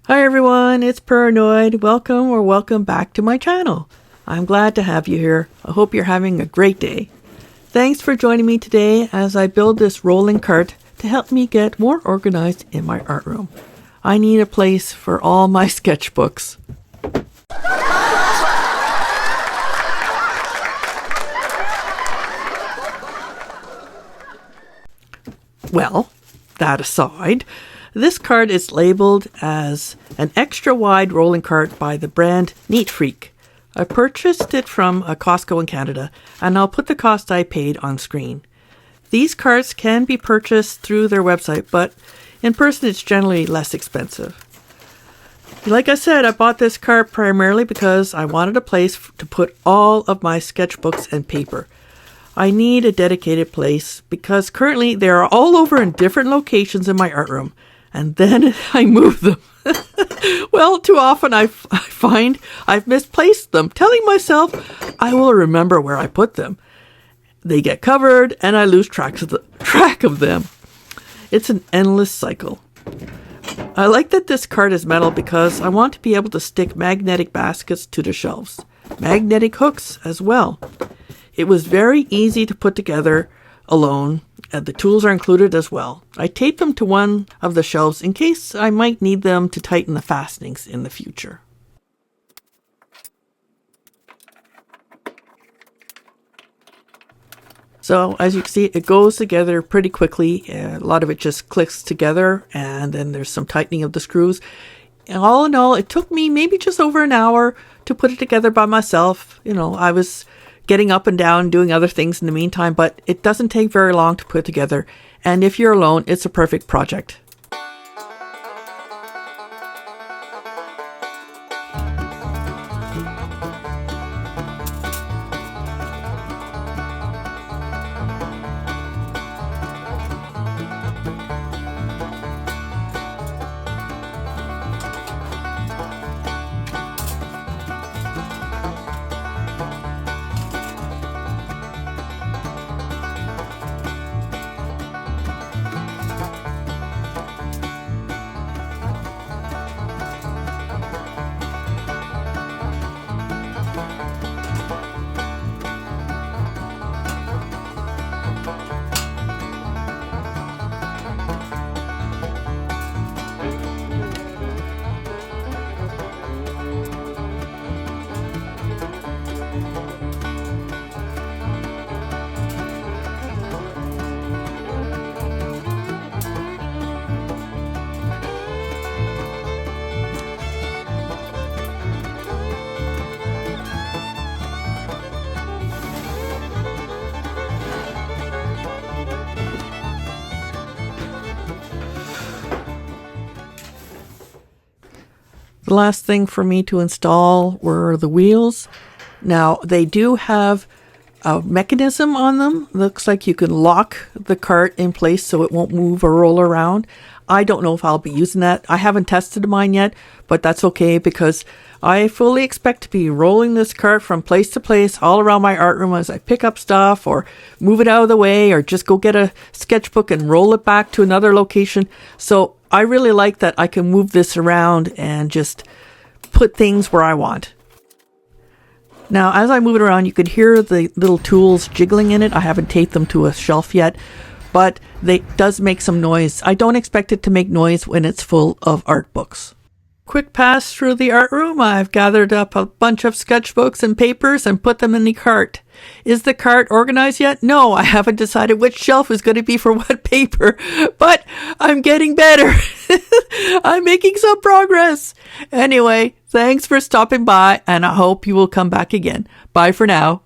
Hi everyone, it's Paranoid. Welcome back to my channel. I'm glad to have you here. I hope you're having a great day. Thanks for joining me today as I build this rolling cart to help me get more organized in my art room. I need a place for all my sketchbooks. Well, that aside, this cart is labeled as an extra wide rolling cart by the brand Neat Freak. I purchased it from a Costco in Canada, and I'll put the cost I paid on screen. These carts can be purchased through their website, but in person it's generally less expensive. Like I said, I bought this cart primarily because I wanted a place to put all of my sketchbooks and paper. I need a dedicated place because currently they are all over in different locations in my art room, and then I move them. Well, too often I find I've misplaced them, telling myself I will remember where I put them. They get covered and I lose track of them. It's an endless cycle. I like that this cart is metal because I want to be able to stick magnetic baskets to the shelves. Magnetic hooks as well. It was very easy to put together alone, and the tools are included as well. I taped them to one of the shelves in case I might need them to tighten the fastenings in the future. So as you can see, it goes together pretty quickly. A lot of it just clicks together, and then there's some tightening of the screws. And all in all, it took me maybe just over an hour to put it together by myself. I was getting up and down, doing other things in the meantime, but it doesn't take very long to put together. And if you're alone, it's a perfect project. The last thing for me to install were the wheels. Now, they do have a mechanism on them. Looks like you can lock the cart in place so it won't move or roll around. I don't know if I'll be using that. I haven't tested mine yet, but that's okay because I fully expect to be rolling this cart from place to place all around my art room as I pick up stuff or move it out of the way or just go get a sketchbook and roll it back to another location. So I really like that I can move this around and just put things where I want. Now, as I move it around, you could hear the little tools jiggling in it. I haven't taped them to a shelf yet, but it does make some noise. I don't expect it to make noise when it's full of art books. Quick pass through the art room. I've gathered up a bunch of sketchbooks and papers and put them in the cart. Is the cart organized yet? No, I haven't decided which shelf is going to be for what paper, but I'm getting better. I'm making some progress. Anyway, thanks for stopping by, and I hope you will come back again. Bye for now.